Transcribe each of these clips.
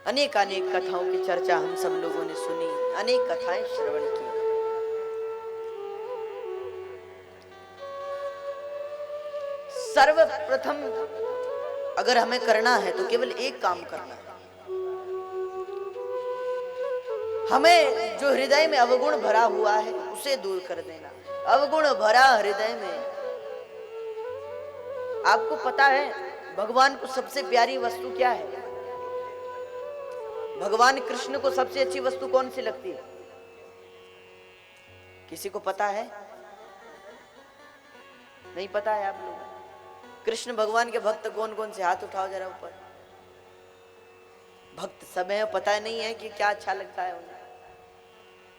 अनेक अनेक कथाओं की चर्चा हम सब लोगों ने सुनी, अनेक कथाएं श्रवण की। सर्वप्रथम अगर हमें करना है तो केवल एक काम करना है। हमें जो हृदय में अवगुण भरा हुआ है उसे दूर कर देना। अवगुण भरा हृदय में, आपको पता है भगवान को सबसे प्यारी वस्तु क्या है? भगवान कृष्ण को सबसे अच्छी वस्तु कौन सी लगती है? किसी को पता है? नहीं पता है आप लोग? कृष्ण भगवान के भक्त कौन कौन से? हाथ उठाओ जरा ऊपर। भक्त सब है, पता नहीं है कि क्या अच्छा लगता है उन्हें।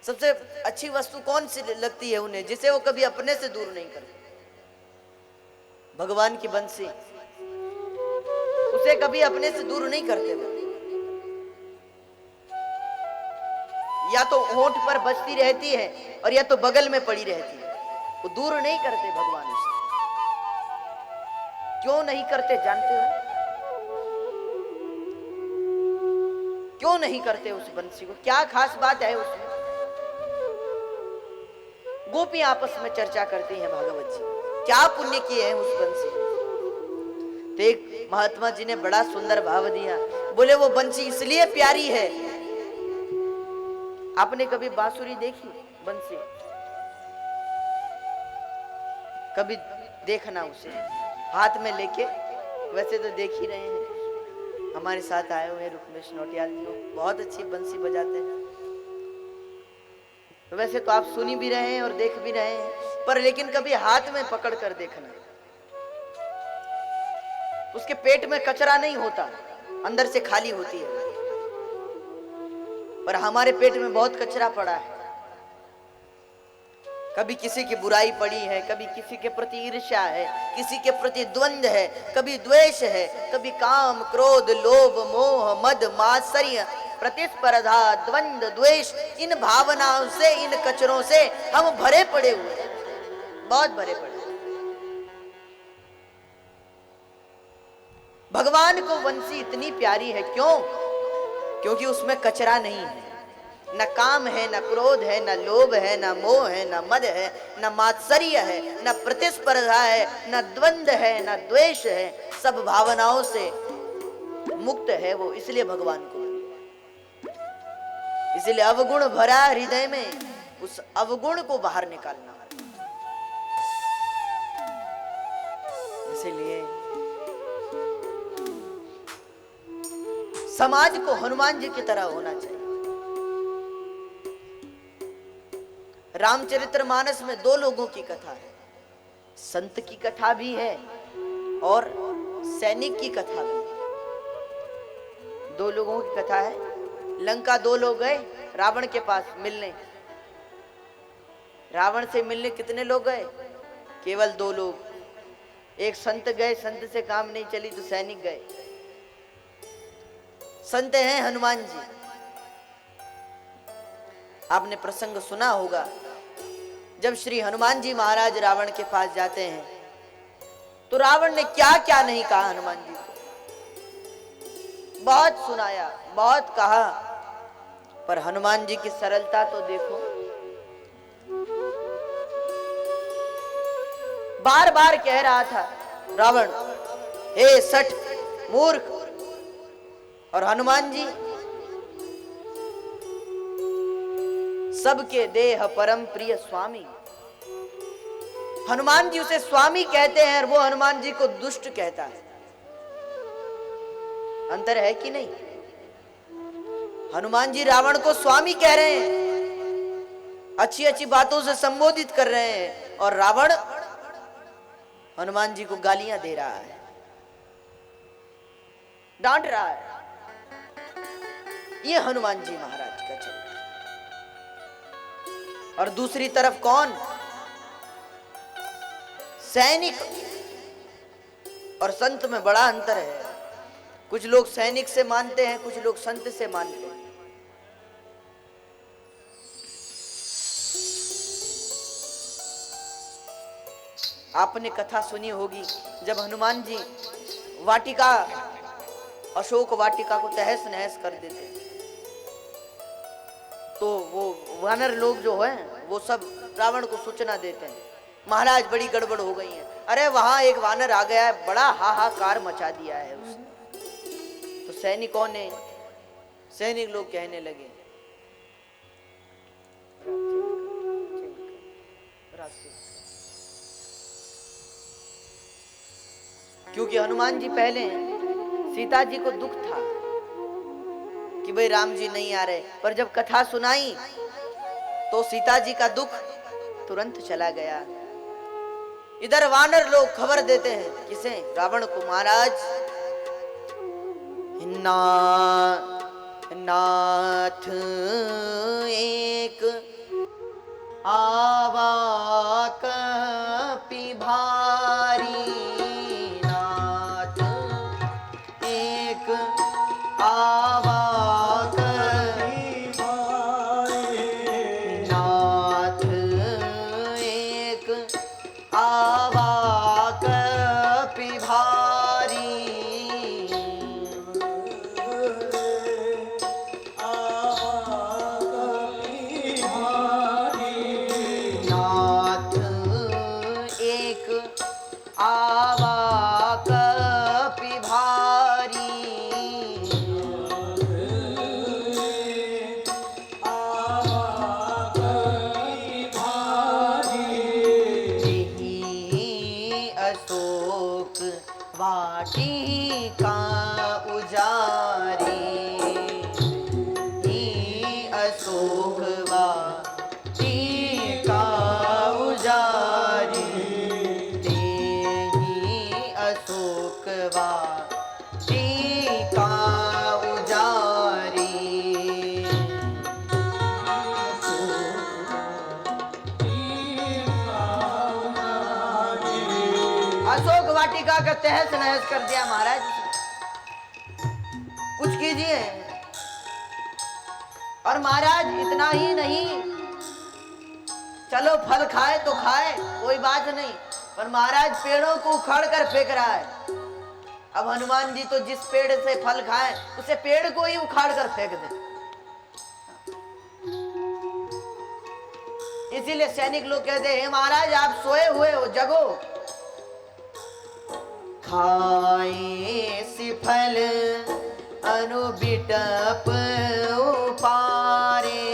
सबसे अच्छी वस्तु कौन सी लगती है उन्हें, जिसे वो कभी अपने से दूर नहीं करते? भगवान की बंसी, उसे कभी अपने से दूर नहीं करते वो। या तो होंठ पर बजती रहती है और या तो बगल में पड़ी रहती है, वो दूर नहीं करते भगवान उसे। क्यों नहीं करते जानते हो? क्यों नहीं करते उस बंसी को? क्या खास बात है उसमें? गोपी आपस में चर्चा करती हैं भागवत जी, क्या पुण्य किए हैं उस बंसी ने। तो एक महात्मा जी ने बड़ा सुंदर भाव दिया, बोले वो बंसी इसलिए प्यारी है। आपने कभी बांसुरी देखी? बंसी कभी देखना उसे हाथ में लेके? वैसे तो देख ही रहे हैं, हमारे साथ आए हुए रुक्मेश नौटियाल जी बहुत अच्छी बंसी बजाते हैं। वैसे तो आप सुनी भी रहे हैं और देख भी रहे हैं, पर लेकिन कभी हाथ में पकड़ कर देखना। उसके पेट में कचरा नहीं होता, अंदर से खाली होती है। पर हमारे पेट में बहुत कचरा पड़ा है। कभी किसी की बुराई पड़ी है, कभी किसी के प्रति ईर्ष्या है, किसी के प्रति द्वंद्व है, कभी द्वेष है, कभी काम क्रोध लोभ मोह मद मात्सर्य प्रतिस्पर्धा द्वंद्व द्वेष, इन भावनाओं से, इन कचरों से हम भरे पड़े हुए हैं, बहुत भरे पड़े। भगवान को बंसी इतनी प्यारी है, क्यों? क्योंकि उसमें कचरा नहीं है। न काम है, न क्रोध है, न लोभ है, न मोह है, न मद है, न मात्सर्य है, न प्रतिस्पर्धा है, न द्वंद्व है, न द्वेष है। सब भावनाओं से मुक्त है वो, इसलिए भगवान को। इसलिए अवगुण भरा हृदय में, उस अवगुण को बाहर निकालना। इसलिए समाज को हनुमान जी की तरह होना चाहिए। रामचरितमानस में दो लोगों की कथा है, संत की कथा भी है और सैनिक की कथा भी है। दो लोगों की कथा है। लंका दो लोग गए रावण के पास मिलने। रावण से मिलने कितने लोग गए? केवल दो लोग। एक संत गए, संत से काम नहीं चली तो सैनिक गए। संत हैं हनुमान जी। आपने प्रसंग सुना होगा, जब श्री हनुमान जी महाराज रावण के पास जाते हैं तो रावण ने क्या क्या नहीं कहा हनुमान जी को। बहुत सुनाया, बहुत कहा, पर हनुमान जी की सरलता तो देखो। बार बार कह रहा था रावण, हे सठ मूर्ख, और हनुमान जी सबके देह परम प्रिय स्वामी। हनुमान जी उसे स्वामी कहते हैं और वो हनुमान जी को दुष्ट कहता है। अंतर है कि नहीं? हनुमान जी रावण को स्वामी कह रहे हैं, अच्छी अच्छी बातों से संबोधित कर रहे हैं, और रावण हनुमान जी को गालियां दे रहा है, डांट रहा है। ये हनुमान जी महाराज का चल। और दूसरी तरफ कौन? सैनिक और संत में बड़ा अंतर है। कुछ लोग सैनिक से मानते हैं, कुछ लोग संत से मानते हैं। आपने कथा सुनी होगी, जब हनुमान जी वाटिका अशोक वाटिका को तहस नहस कर देते। तो वो वानर लोग जो है वो सब रावण को सूचना देते हैं, महाराज बड़ी गड़बड़ हो गई है। अरे वहां एक वानर आ गया है, बड़ा हाहाकार मचा दिया है उसने। तो सैनिक लोग कहने लगे क्योंकि हनुमान जी पहले सीता जी को दुख था कि भाई राम जी नहीं आ रहे, पर जब कथा सुनाई तो सीता जी का दुख तुरंत चला गया। इधर वानर लोग खबर देते हैं किसे? रावण को, महाराज नाथ एक आवा कपि भारी, नाथ एक आवा कपि भारी, नाथ एक आवा कपि भारी, आवा कपि भारी, जेहि अशोक वाटिका उजारी, ही अशोक वाटिका उजारी, अशोक वाटिका उजारी, अशोक वाटिका का तहस नहस कर दिया महाराज। कुछ कीजिए। और महाराज इतना ही नहीं, चलो फल खाए तो खाए कोई बात नहीं, पर महाराज पेड़ों को उखाड़ कर फेंक रहा है। अब हनुमान जी तो जिस पेड़ से फल खाए उसे पेड़ को ही उखाड़ कर फेंक दे। इसीलिए सैनिक लोग कहते हैं महाराज आप सोए हुए हो, जगो। खाए सी फल अनुबिटप उपारे,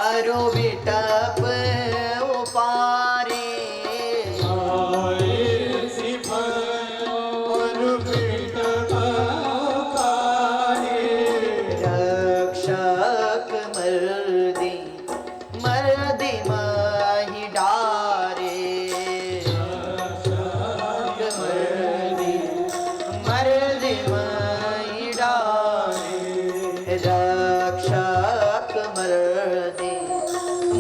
अरो बिटप उपारे, रक्षक मर्दी मर्दी माही डारे, मर्दी मर्दी माही डारे, रक्षक मर्दी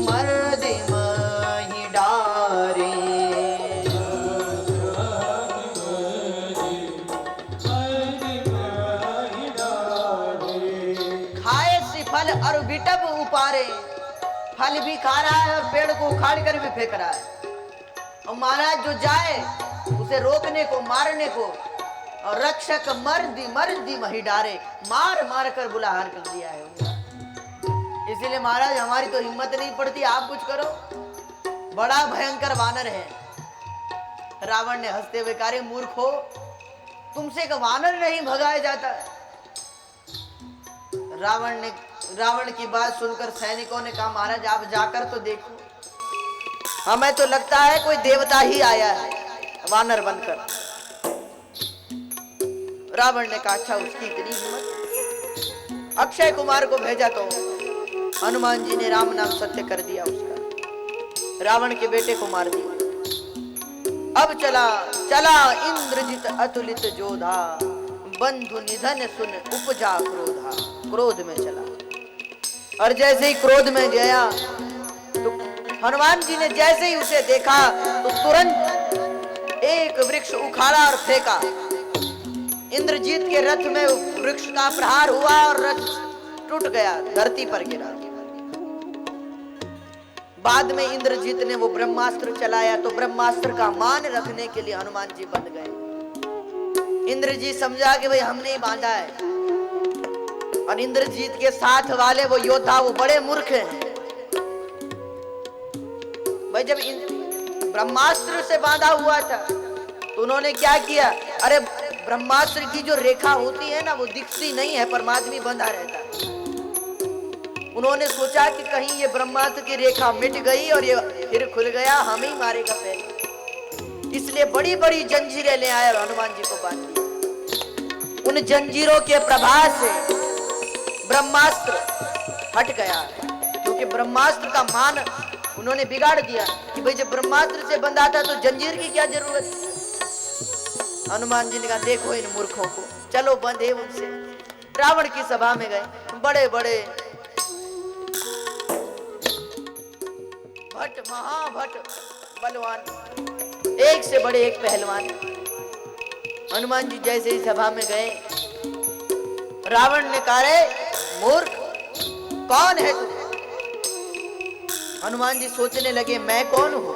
मर्दी माही डारे, खाए सी फल और बिटप उपारे, फल भी खा रहा है और पेड़ को उखाड़ कर भी फेंक रहा है। और महाराज जो जाए उसे रोकने को, मारने को, और रक्षक मर्दी मर्दी मही डारे, मार मार कर बुलाहार कर दिया है उनका। इसीलिए महाराज हमारी तो हिम्मत नहीं पड़ती, आप कुछ करो। बड़ा भयंकर वानर है। रावण ने हंसते हुए कहा, मूर्ख हो, तुमसे का वानर नहीं भगाया जाता। रावण की बात सुनकर सैनिकों ने कहा महाराज आप जाकर तो देखो, हमें तो लगता है कोई देवता ही आया है वानर बनकर। रावण ने कहा अच्छा उसकी इतनी हिम्मत। अक्षय कुमार को भेजा तो हनुमान जी ने राम नाम सत्य कर दिया उसका, रावण के बेटे को मार दिया। अब चला इंद्रजित अतुलित जोधा, बंधु निधन सुन उपजा क्रोधा। क्रोध में चला, और जैसे ही क्रोध में गया तो हनुमान जी ने जैसे ही उसे देखा तो तुरंत एक वृक्ष उखाड़ा और फेंका। इंद्रजीत के रथ में वृक्ष का प्रहार हुआ और रथ टूट गया, धरती पर गिरा। बाद में इंद्रजीत ने वो ब्रह्मास्त्र चलाया तो ब्रह्मास्त्र का मान रखने के लिए हनुमान जी बंध गए। इंद्रजीत समझा कि भाई हमने ही बांधा है, और इंद्रजीत के साथ वाले वो योद्धा वो बड़े मूर्ख हैं। भाई जब ब्रह्मास्त्र से बांधा हुआ था तो उन्होंने क्या किया, अरे ब्रह्मास्त्र की जो रेखा होती है ना वो दिखती नहीं है, परमात्मा बंधा रहता है। उन्होंने सोचा कि कहीं ये ब्रह्मास्त्र की रेखा मिट गई और ये फिर खुल गया, हम ही मारेगा पहले, इसलिए बड़ी बड़ी जंजीरें ले आए हनुमान जी को बांध दिया। उन जंजीरों के प्रभाव से ब्रह्मास्त्र हट गया, क्योंकि ब्रह्मास्त्र का मान उन्होंने बिगाड़ दिया कि भाई जब ब्रह्मास्त्र से बंधा था तो जंजीर की क्या जरूरत है। हनुमान जी ने कहा देखो इन मूर्खों को, चलो बंधे उनसे। रावण की सभा में गए, बड़े बड़े भट्ट महाभट्ट बलवान, एक से बड़े एक पहलवान। हनुमान जी जैसे ही सभा में गए, रावण ने कहा रे मूर्ख कौन है तू। हनुमान जी सोचने लगे मैं कौन हूं,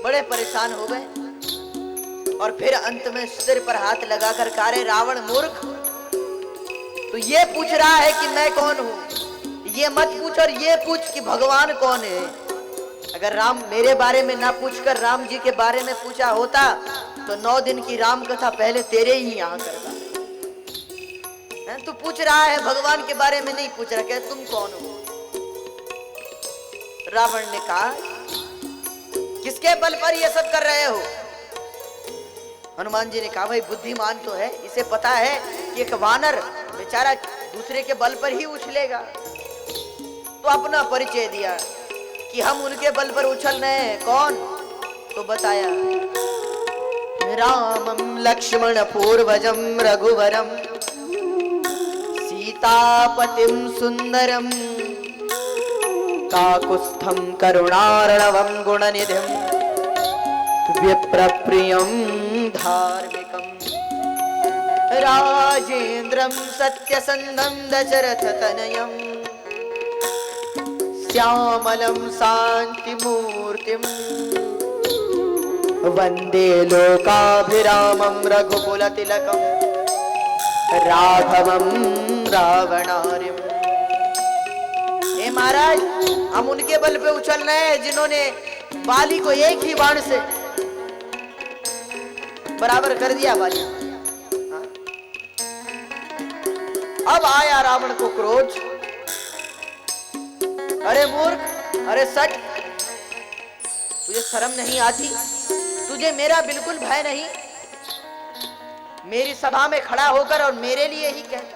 बड़े परेशान हो गए और फिर अंत में सिर पर हाथ लगाकर कहा रे रावण मूर्ख, तो ये पूछ रहा है कि मैं कौन हूं, ये मत पूछ और ये पूछ कि भगवान कौन है। अगर राम मेरे बारे में ना पूछकर राम जी के बारे में पूछा होता तो 9 दिन की राम कथा पहले तेरे ही यहाँ करता। तू पूछ रहा है भगवान के बारे में नहीं पूछ रहा, कहते तुम कौन हो। रावण ने कहा किसके बल पर ये सब कर रहे हो। हनुमान जी ने कहा भाई बुद्धिमान तो है, इसे पता है कि एक वानर बेचारा दूसरे के बल पर ही उछलेगा। तो अपना परिचय दिया कि हम उनके बल पर उछल रहे हैं, कौन, तो बताया रामम लक्ष्मण पूर्वजम रघुवरम सीतापतिम सुंदरम काकुत्स्थं करुणार्णवं गुणनिधिं विप्रप्रियं धार्मिकं राजेन्द्रं सत्यसन्धं दशरथतनयं श्यामलं शान्तिमूर्तिं वन्दे लोकाभिरामं रघुकुलतिलकं राघवं रावणारिम्। महाराज हम उनके बल पे उछल रहे हैं जिन्होंने बाली को एक ही बाण से बराबर कर दिया बाली। अब आया रावण को क्रोध, अरे मूर्ख, अरे सट, तुझे शर्म नहीं आती, तुझे मेरा बिल्कुल भय नहीं, मेरी सभा में खड़ा होकर और मेरे लिए ही कहता।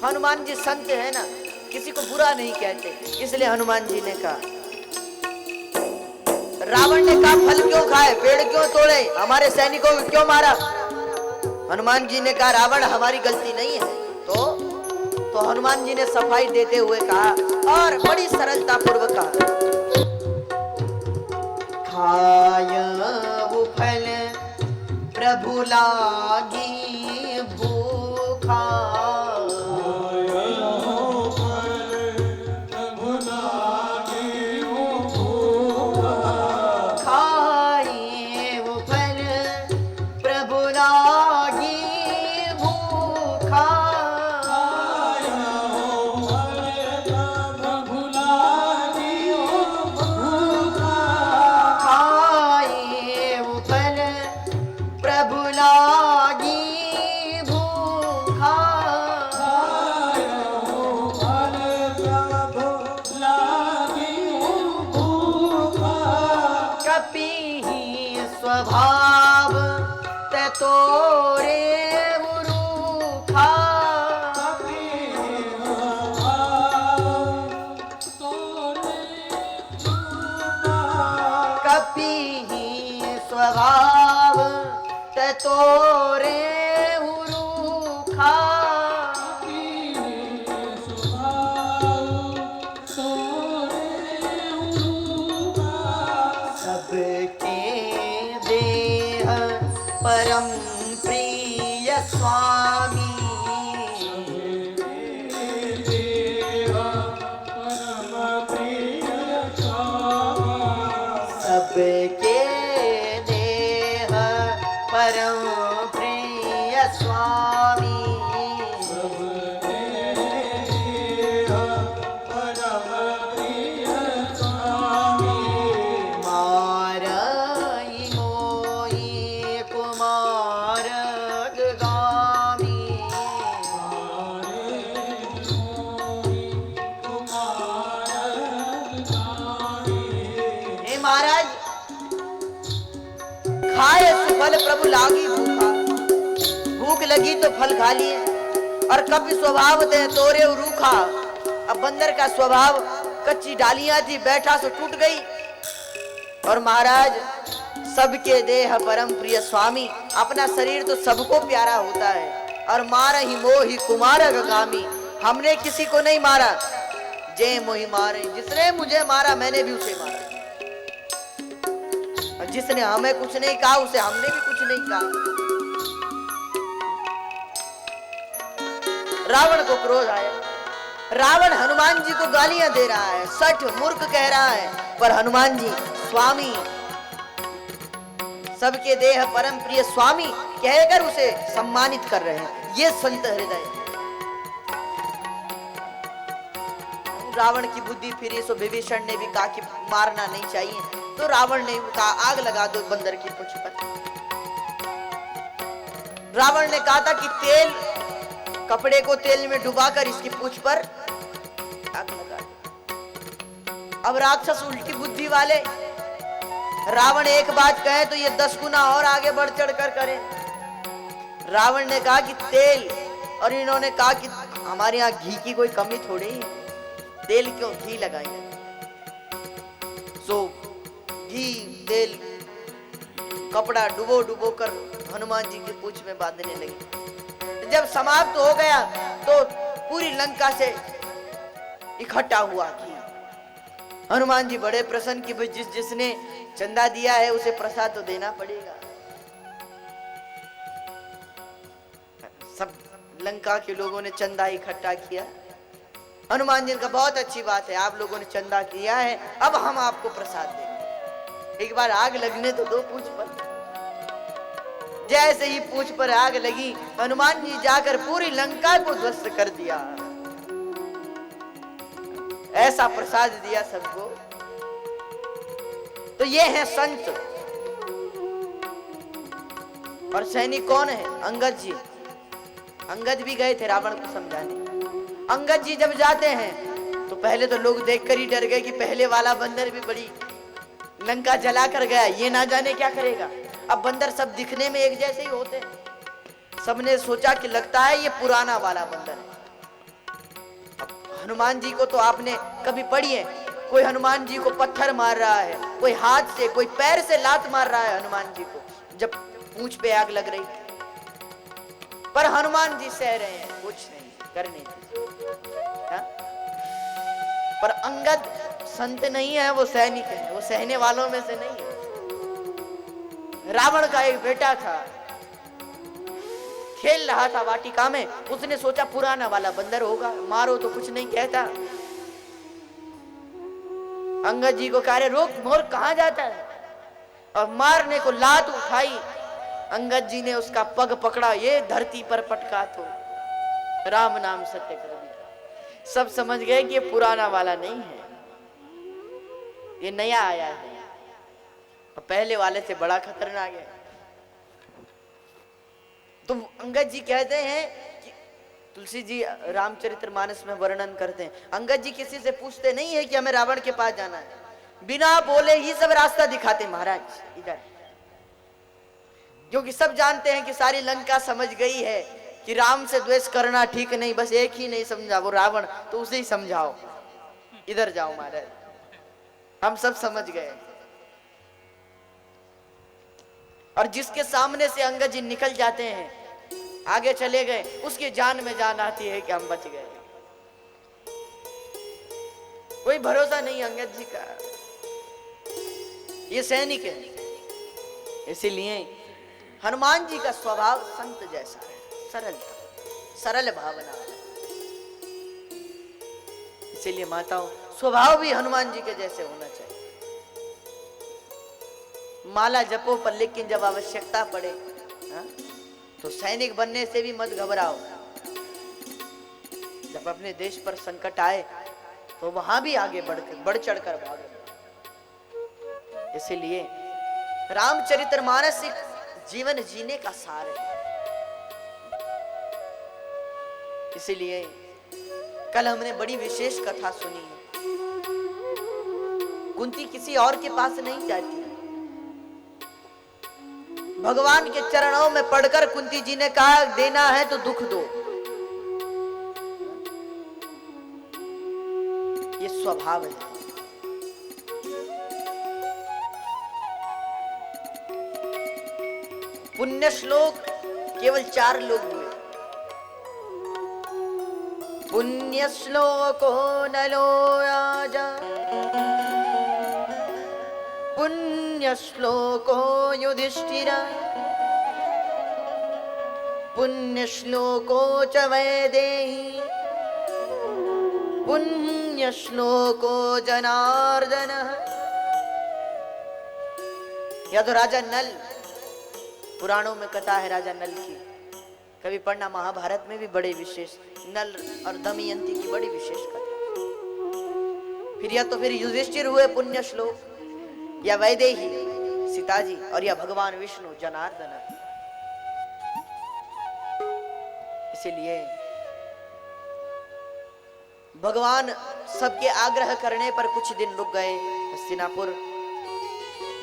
हनुमान जी संत है ना, किसी को बुरा नहीं कहते, इसलिए हनुमान जी ने कहा, रावण ने कहा फल क्यों खाए, पेड़ क्यों तोड़े, हमारे सैनिकों को क्यों मारा। हनुमान जी ने कहा रावण हमारी गलती नहीं है। तो हनुमान जी ने सफाई देते हुए कहा और बड़ी सरलता पूर्वक कहा, खायऊ फल प्रभु लागी भूखा, स्वभाव ते तोरे उरूखा, कपि स्वभाव ते तोरे उरूखा, परम प्रिय स्वामी, परम प्रिय फल प्रभु लागी भूखा, भूख लगी तो फल खा लिए। और कभी स्वभाव दे तोरे रूखा, अब बंदर का स्वभाव कच्ची डालियां थी, बैठा सो टूट गई। और महाराज सबके देह परम प्रिय स्वामी, अपना शरीर तो सबको प्यारा होता है। और मार ही मोहि कुमार गामी, हमने किसी को नहीं मारा, जय मोहि मारे, जिसने मुझे मारा मैंने भी उसे मारा। और जिसने हमें कुछ नहीं कहा उसे हमने भी कुछ नहीं कहा। रावण को क्रोध आया, रावण हनुमान जी को गालियां दे रहा है, सठ मूर्ख कह रहा है, पर हनुमान जी स्वामी, सबके देह परम प्रिय स्वामी कहकर उसे सम्मानित कर रहे हैं। ये संत हृदय। रावण की बुद्धि फिरी, सो विभीषण ने भी कहा कि मारना नहीं चाहिए, तो रावण ने कहा आग लगा दो बंदर की पूंछ पर। रावण ने कहा था कि तेल, कपड़े को तेल में डुबाकर इसकी पूंछ पर आग लगा दो। अब राक्षस उल्टी बुद्धि वाले, रावण एक बात कहे तो ये 10 गुना और आगे बढ़ चढ़ कर करे। रावण ने कहा कि तेल, और इन्होंने कहा कि हमारे यहाँ घी की कोई कमी थोड़ी है, तेल क्यों, घी लगाएंगे। सो घी तेल कपड़ा डुबो डुबो कर हनुमान जी की पूंछ में बांधने लगे। जब समाप्त हो गया तो पूरी लंका से इकट्ठा हुआ घी। हनुमान जी बड़े प्रसन्न कि भाई जिसने चंदा दिया है उसे प्रसाद तो देना पड़ेगा। सब लंका के लोगों ने चंदा इकट्ठा किया। हनुमान जी का बहुत अच्छी बात है, आप लोगों ने चंदा किया है, अब हम आपको प्रसाद देंगे। एक बार आग लगने तो दो पूंछ पर। जैसे ही पूंछ पर आग लगी, हनुमान जी जाकर पूरी लंका को ध्वस्त कर दिया। ऐसा प्रसाद दिया सबको। तो ये है संत। और सैनिक कौन है? अंगद जी। अंगद भी गए थे रावण को समझाने। अंगद जी जब जाते हैं तो पहले तो लोग देखकर ही डर गए कि पहले वाला बंदर भी बड़ी लंका जला कर गया, ये ना जाने क्या करेगा। अब बंदर सब दिखने में एक जैसे ही होते हैं। सबने सोचा कि लगता है ये पुराना वाला बंदर है। अब हनुमान जी को तो आपने कभी पढ़ी है, कोई हनुमान जी को पत्थर मार रहा है, कोई हाथ से, कोई पैर से लात मार रहा है हनुमान जी को जब पूंछ पे आग लग रही थी। पर हनुमान जी सह रहे हैं, कुछ नहीं करने हाँ? पर अंगद संत नहीं है, वो सैनिक है, वो सहने वालों में से नहीं है। रावण का एक बेटा था, खेल रहा था वाटिका में, उसने सोचा पुराना वाला बंदर होगा, मारो तो कुछ नहीं कहता। अंगद जी को कह रहे रोक, मोर कहां जाता है, और मारने को लात उठाई। अंगद जी ने उसका पग पकड़ा, ये धरती पर पटका तो राम नाम सत्य कर दिया। सब समझ गए कि ये पुराना वाला नहीं है, ये नया आया है, और पहले वाले से बड़ा खतरनाक है। तो अंगद जी कहते हैं कि तुलसी जी रामचरितमानस में वर्णन करते हैं, अंगद जी किसी से पूछते नहीं है कि हमें रावण के पास जाना है, बिना बोले ही सब रास्ता दिखाते महाराज इधर। क्योंकि सब जानते हैं कि सारी लंका समझ गई है कि राम से द्वेष करना ठीक नहीं, बस एक ही नहीं समझा, वो रावण, तो उसे ही समझाओ, इधर जाओ महाराज। हम सब समझ गए। और जिसके सामने से अंगद जी निकल जाते हैं, आगे चले गए, उसकी जान में जान आती है कि हम बच गए। कोई भरोसा नहीं अंगद जी का, ये सैनिक है। इसीलिए हनुमान जी का स्वभाव संत जैसा है, सरलता, सरल भावना। इसीलिए माताओं, स्वभाव भी हनुमान जी के जैसे होना चाहिए। माला जपो पर, लेकिन जब आवश्यकता पड़े तो सैनिक बनने से भी मत घबराओ। जब अपने देश पर संकट आए तो वहां भी आगे बढ़ चढ़कर भागो। इसीलिए रामचरितमानस एक जीवन जीने का सार है। इसीलिए कल हमने बड़ी विशेष कथा सुनी है। कुंती किसी और के पास नहीं जाती, भगवान के चरणों में पड़कर कुंती जी ने कहा देना है तो दुख दो। ये स्वभाव है। पुण्य श्लोक केवल 4 लोग हुए। पुण्य श्लोको नलो राजा, पुण्य श्लोको युधिष्ठिरा, पुण्य श्लोको च वैदेही, पुण्य श्लोको जनार्दन। या तो राजा नल, पुराणों में कथा है राजा नल की, कभी पढ़ना, महाभारत में भी बड़े विशेष, नल और दमयंती की बड़ी विशेष कथा। फिर या तो फिर युधिष्ठिर हुए पुण्य श्लोक, या वैदेही सीता जी, और या भगवान विष्णु जनार्दन। इसीलिए भगवान सबके आग्रह करने पर कुछ दिन रुक गए हस्तिनापुर।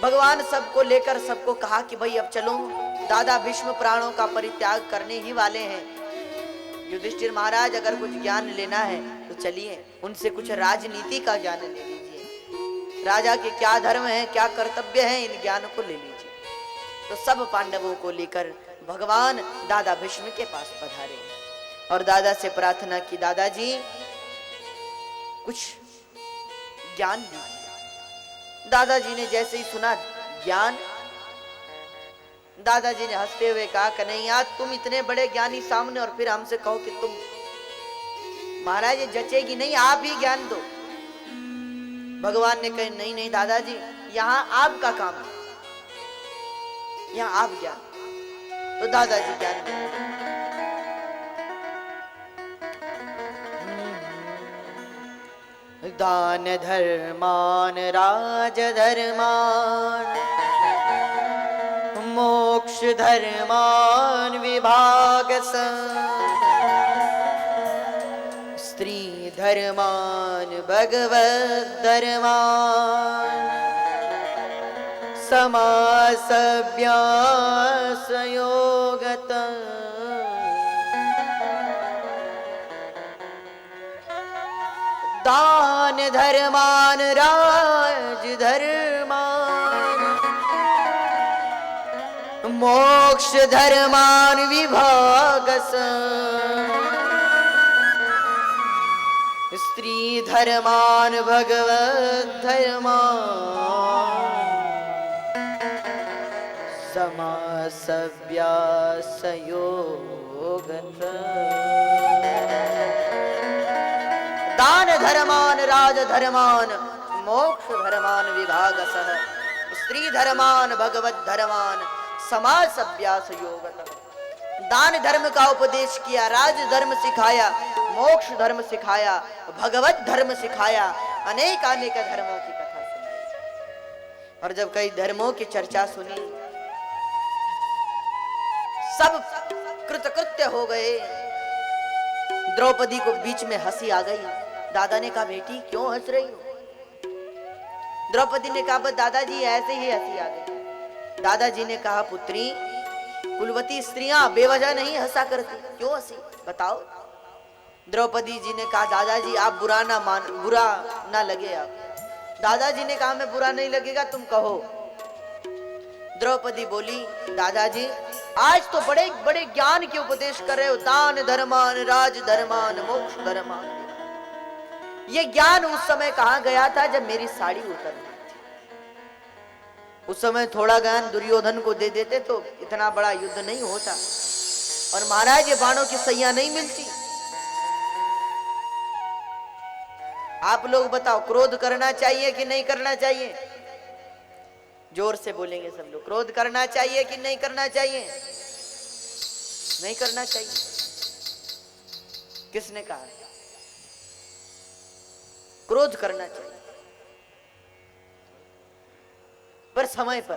भगवान सबको लेकर सबको कहा कि भाई अब चलो, दादा भीष्म प्राणों का परित्याग करने ही वाले हैं। युधिष्ठिर महाराज अगर कुछ ज्ञान लेना है तो चलिए, उनसे कुछ राजनीति का ज्ञान ले लीजिए, राजा के क्या धर्म है, क्या कर्तव्य है, इन ज्ञान को ले लीजिए। तो सब पांडवों को लेकर भगवान दादा भीष्म के पास पधारे और दादा से प्रार्थना की, दादाजी कुछ ज्ञान दीजिए। दादाजी ने जैसे ही सुना ज्ञान, दादाजी ने हंसते हुए कहा, कन्हैया तुम इतने बड़े ज्ञानी सामने और फिर हमसे कहो कि तुम, महाराज ये जचेगी नहीं, आप ही ज्ञान दो। भगवान ने कहा नहीं नहीं दादाजी, यहाँ आपका काम है, यहाँ आप ज्ञान। तो दादाजी ज्ञान दे। दान धर्मान राज धर्मान, मोक्ष धर्मान विभाग, स्त्री धर्मान भगवत धर्मान, समासभ्यास योगत। दान धर्मान राज धर्मान, मोक्ष धर्मान विभागस, स्त्री धर्मान भगवत धर्मान, समासभ्यास योगत। दान धर्मान राज धर्मान, मोक्ष धर्मान विभागसः, स्त्री धर्मान भगवत धर्मान, समास अभ्यास योगतः। दान धर्म का उपदेश किया, राज धर्म सिखाया, मोक्ष धर्म सिखाया, भगवत धर्म सिखाया, अनेक अनेक धर्मों की कथा सुनाई। और जब कई धर्मों की चर्चा सुनी, सब कृतकृत्य हो गए। द्रौपदी को बीच में हंसी आ गई। दादा ने कहा बेटी क्यों हंस रही हो? द्रौपदी ने कहा बस दादाजी ऐसे ही हंसी आ गई। दादाजी ने कहा पुत्री, कुलवती स्त्रियां बेवजह नहीं हंसा करती, क्यों हंसी बताओ? द्रौपदी जी ने कहा दादाजी आप बुरा ना लगे आप। दादाजी ने कहा मैं बुरा नहीं लगेगा, तुम कहो। द्रौपदी बोली दादाजी आज तो बड़े बड़े ज्ञान के उपदेश कर रहे हो, दान धर्मान राज धर्मान मोक्ष धर्मान। ये ज्ञान उस समय कहां गया था जब मेरी साड़ी उतरनी थी। उस समय थोड़ा ज्ञान दुर्योधन को दे देते तो इतना बड़ा युद्ध नहीं होता, और महाराज ये बाणों की सैया नहीं मिलती। आप लोग बताओ क्रोध करना चाहिए कि नहीं करना चाहिए? जोर से बोलेंगे सब लोग, क्रोध करना चाहिए कि नहीं करना चाहिए? नहीं करना चाहिए। किसने कहा? क्रोध करना चाहिए, पर समय पर।